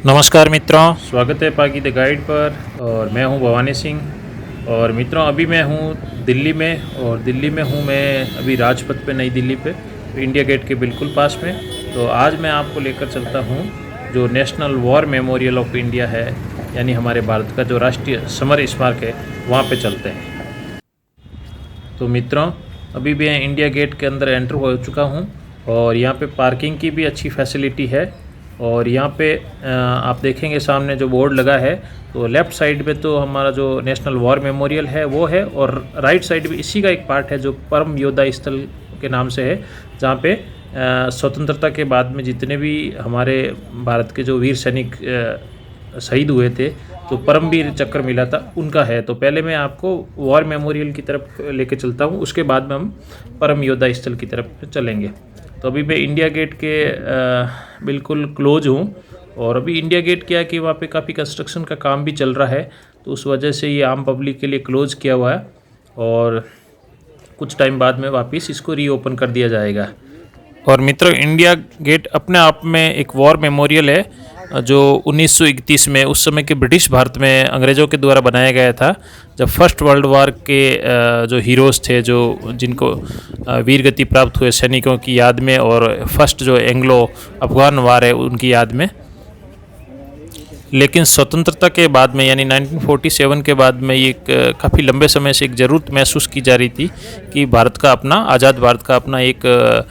नमस्कार मित्रों, स्वागत है पाकी द गाइड पर। और मैं हूं भवानी सिंह। और मित्रों, अभी मैं हूं दिल्ली में, और दिल्ली में हूं मैं अभी राजपथ पे, नई दिल्ली पे, इंडिया गेट के बिल्कुल पास में। तो आज मैं आपको लेकर चलता हूं जो national war memorial of India है, यानी हमारे भारत का जो राष्ट्रीय समर स्मारक है, वहाँ पे चलते हैं। तो मित्रों, अभी भी मैं इंडिया गेट के अंदर एंटर हो चुका हूँ, और यहाँ पे पार्किंग की भी अच्छी फैसिलिटी है। और यहाँ पे आप देखेंगे सामने जो बोर्ड लगा है, तो लेफ़्ट साइड पे तो हमारा जो नेशनल वॉर मेमोरियल है वो है, और राइट साइड भी इसी का एक पार्ट है जो परम योद्धा स्थल के नाम से है, जहाँ पे स्वतंत्रता के बाद में जितने भी हमारे भारत के जो वीर सैनिक शहीद हुए थे, तो परमवीर चक्र मिला था, उनका है। तो पहले मैं आपको वॉर मेमोरियल की तरफ लेके चलता हूँ, उसके बाद में हम परम योद्धा स्थल की तरफ चलेंगे। तो अभी मैं इंडिया गेट के बिल्कुल क्लोज हूँ, और अभी इंडिया गेट क्या है कि वहाँ पे काफ़ी कंस्ट्रक्शन का काम भी चल रहा है, तो उस वजह से ये आम पब्लिक के लिए क्लोज़ किया हुआ है, और कुछ टाइम बाद में वापस इसको रीओपन कर दिया जाएगा। और मित्रों, इंडिया गेट अपने आप में एक वॉर मेमोरियल है, जो 1931 में, उस समय के ब्रिटिश भारत में अंग्रेज़ों के द्वारा बनाया गया था, जब फर्स्ट वर्ल्ड वार के जो हीरोज़ थे, जो जिनको वीर गति प्राप्त हुए सैनिकों की याद में, और फर्स्ट जो एंग्लो अफगान वार है उनकी याद में। लेकिन स्वतंत्रता के बाद में, यानी 1947 के बाद में, ये काफ़ी लंबे समय से एक ज़रूरत महसूस की जा रही थी कि भारत का अपना, आज़ाद भारत का अपना एक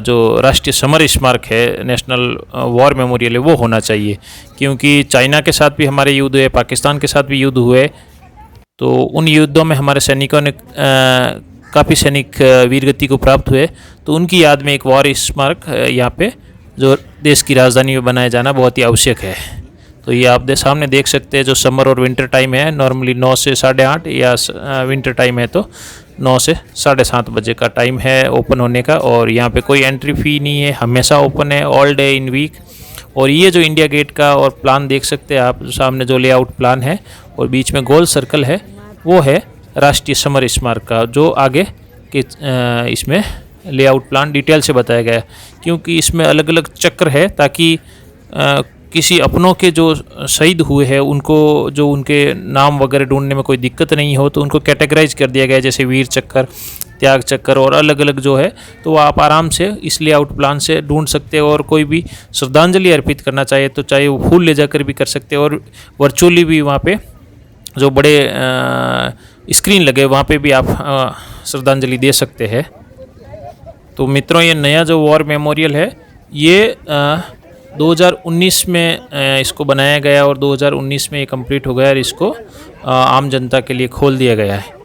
जो राष्ट्रीय समर स्मारक है, नेशनल वॉर मेमोरियल है, वो होना चाहिए। क्योंकि चाइना के साथ भी हमारे युद्ध हुए, पाकिस्तान के साथ भी युद्ध हुए, तो उन युद्धों में हमारे सैनिकों ने काफ़ी सैनिक वीरगति को प्राप्त हुए, तो उनकी याद में एक वॉर स्मारक यहाँ पे जो देश की राजधानी में बनाया जाना बहुत ही आवश्यक है। तो ये आप सामने देख सकते हैं, जो समर और विंटर टाइम है, नॉर्मली 9 से 8:30, या विंटर टाइम है तो 9 से 7:30 बजे का टाइम है ओपन होने का। और यहाँ पे कोई एंट्री फ़ी नहीं है, हमेशा ओपन है, ऑल डे इन वीक। और ये जो इंडिया गेट का और प्लान देख सकते हैं आप, सामने जो लेआउट प्लान है और बीच में गोल सर्कल है, वो है राष्ट्रीय समर स्मारक का, जो आगे के इसमें लेआउट प्लान डिटेल से बताया गया है। क्योंकि इसमें अलग अलग चक्र है, ताकि किसी अपनों के जो शहीद हुए हैं उनको, जो उनके नाम वगैरह ढूंढने में कोई दिक्कत नहीं हो, तो उनको कैटेगराइज कर दिया गया है, जैसे वीर चक्र, त्याग चक्र, और अलग अलग जो है, तो आप आराम से इस लेआउट प्लान से ढूंढ सकते हो। और कोई भी श्रद्धांजलि अर्पित करना चाहे तो चाहे वो फूल ले जाकर भी कर सकते हो, और वर्चुअली भी वहाँ पे जो बड़े स्क्रीन लगे, वहाँ पे भी आप श्रद्धांजलि दे सकते हैं। तो मित्रों, ये नया जो वॉर मेमोरियल है, ये 2019 में इसको बनाया गया, और 2019 में ये कंप्लीट हो गया, और इसको आम जनता के लिए खोल दिया गया है।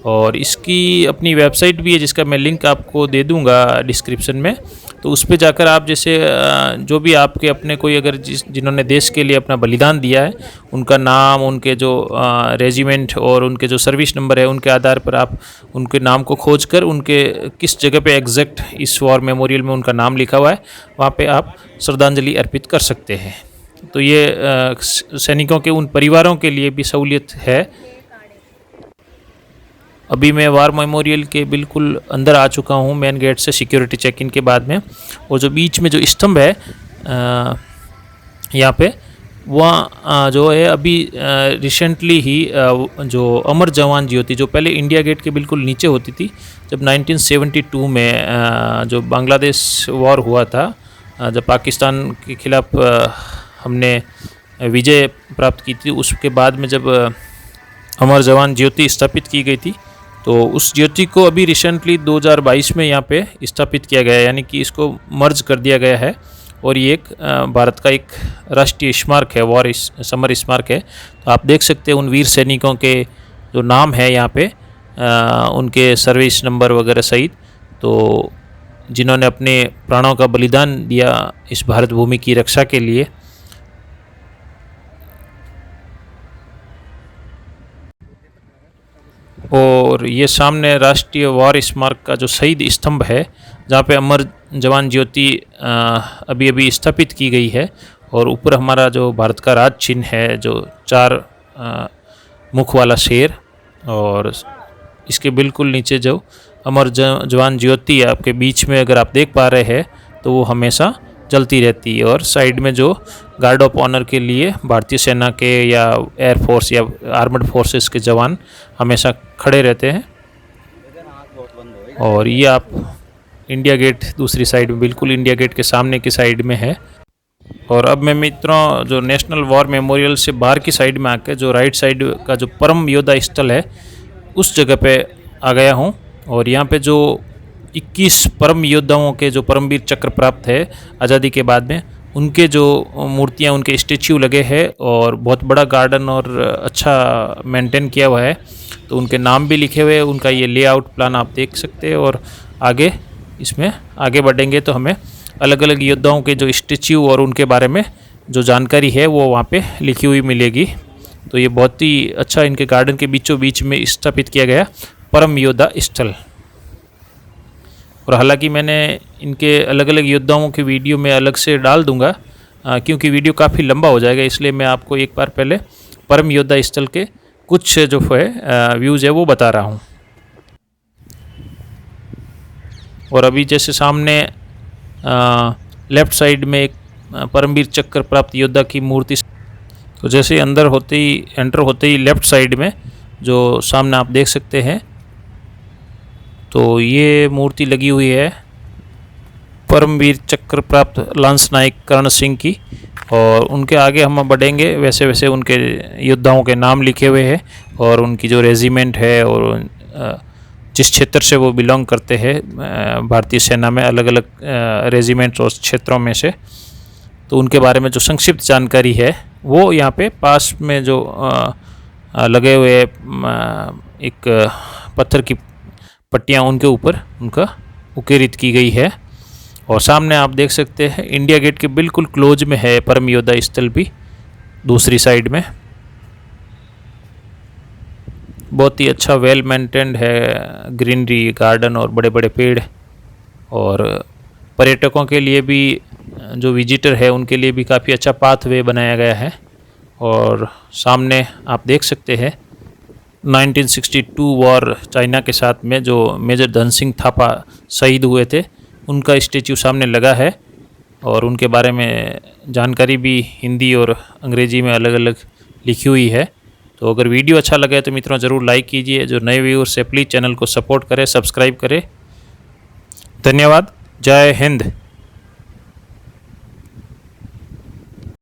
और इसकी अपनी वेबसाइट भी है, जिसका मैं लिंक आपको दे दूंगा डिस्क्रिप्शन में। तो उस पर जाकर आप, जैसे जो भी आपके अपने कोई अगर जिन्होंने देश के लिए अपना बलिदान दिया है, उनका नाम, उनके जो रेजिमेंट और उनके जो सर्विस नंबर है, उनके आधार पर आप उनके नाम को खोज कर, उनके किस जगह पे एग्जैक्ट इस वॉर मेमोरियल में उनका नाम लिखा हुआ है, वहाँ पे आप श्रद्धांजलि अर्पित कर सकते हैं। तो ये सैनिकों के उन परिवारों के लिए भी सहूलियत है। अभी मैं वॉर मेमोरियल के बिल्कुल अंदर आ चुका हूँ, मेन गेट से सिक्योरिटी चेक इन के बाद में। और जो बीच में जो स्तंभ है यहाँ पे, वह जो है अभी रिसेंटली ही जो अमर जवान ज्योति, जो पहले इंडिया गेट के बिल्कुल नीचे होती थी, जब 1972 में जो बांग्लादेश वॉर हुआ था, जब पाकिस्तान के खिलाफ हमने विजय प्राप्त की थी, उसके बाद में जब अमर जवान ज्योति स्थापित की गई थी, तो उस ज्योति को अभी रिसेंटली 2022 में यहाँ पे स्थापित किया गया है, यानी कि इसको मर्ज कर दिया गया है। और ये एक भारत का एक राष्ट्रीय स्मारक है, वॉर समर स्मारक है। तो आप देख सकते हैं उन वीर सैनिकों के जो नाम है यहाँ पे, उनके सर्विस नंबर वगैरह सहित, तो जिन्होंने अपने प्राणों का बलिदान दिया इस भारत भूमि की रक्षा के लिए। और ये सामने राष्ट्रीय वॉर स्मारक का जो शहीद स्तंभ है, जहाँ पे अमर जवान ज्योति अभी अभी स्थापित की गई है। और ऊपर हमारा जो भारत का राज चिन्ह है, जो 4 मुख वाला शेर, और इसके बिल्कुल नीचे जो अमर जवान ज्योति आपके बीच में अगर आप देख पा रहे हैं, तो वो हमेशा जलती रहती है। और साइड में जो गार्ड ऑफ ऑनर के लिए भारतीय सेना के या एयरफोर्स या आर्मड फोर्सेस के जवान हमेशा खड़े रहते हैं। और ये आप इंडिया गेट दूसरी साइड में, बिल्कुल इंडिया गेट के सामने की साइड में है। और अब मैं मित्रों जो नेशनल वॉर मेमोरियल से बाहर की साइड में आके जो राइट साइड का जो परम योद्धा स्थल है उस जगह पे आ गया हूँ। और यहाँ पे जो 21 परम योद्धाओं के जो परमवीर चक्र प्राप्त है आज़ादी के बाद में, उनके जो मूर्तियाँ, उनके स्टेच्यू लगे हैं और बहुत बड़ा गार्डन और अच्छा मेंटेन किया हुआ है। तो उनके नाम भी लिखे हुए हैं, उनका ये लेआउट प्लान आप देख सकते हैं। और आगे इसमें आगे बढ़ेंगे तो हमें अलग अलग योद्धाओं के जो स्टेच्यू और उनके बारे में जो जानकारी है वो वहाँ पे लिखी हुई मिलेगी। तो ये बहुत ही अच्छा इनके गार्डन के बीचों बीच में स्थापित किया गया परम योद्धा स्थल। और हालांकि मैंने इनके अलग अलग योद्धाओं के वीडियो में अलग से डाल दूंगा, क्योंकि वीडियो काफ़ी लंबा हो जाएगा, इसलिए मैं आपको एक बार पहले परम योद्धा स्थल के कुछ जो है व्यूज़ है वो बता रहा हूँ। और अभी जैसे सामने लेफ़्ट साइड में एक परमवीर चक्र प्राप्त योद्धा की मूर्ति, तो जैसे अंदर होते ही एंटर होते ही लेफ़्ट साइड में जो सामने आप देख सकते हैं, तो ये मूर्ति लगी हुई है परमवीर चक्र प्राप्त लांस नायक कर्ण सिंह की। और उनके आगे हम बढ़ेंगे वैसे वैसे उनके योद्धाओं के नाम लिखे हुए हैं और उनकी जो रेजिमेंट है और जिस क्षेत्र से वो बिलोंग करते हैं भारतीय सेना में, अलग अलग रेजिमेंट्स और क्षेत्रों में से, तो उनके बारे में जो संक्षिप्त जानकारी है वो यहाँ पे पास में जो लगे हुए एक पत्थर की पट्टियाँ, उनके ऊपर उनका उकेरित की गई है। और सामने आप देख सकते हैं इंडिया गेट के बिल्कुल क्लोज में है परम योद्धा स्थल भी दूसरी साइड में। बहुत ही अच्छा वेल मेंटेन्ड है, ग्रीनरी गार्डन और बड़े बड़े पेड़। और पर्यटकों के लिए भी, जो विजिटर है उनके लिए भी काफ़ी अच्छा पाथवे बनाया गया है। और सामने आप देख सकते हैं 1962 वॉर चाइना के साथ में जो मेजर धन सिंह थापा शहीद हुए थे, उनका स्टेच्यू सामने लगा है। और उनके बारे में जानकारी भी हिंदी और अंग्रेजी में अलग अलग लिखी हुई है। तो अगर वीडियो अच्छा लगे तो मित्रों ज़रूर लाइक कीजिए। जो नए व्यूअर्स है प्लीज़ चैनल को सपोर्ट करें, सब्सक्राइब करें। धन्यवाद। जय हिंद।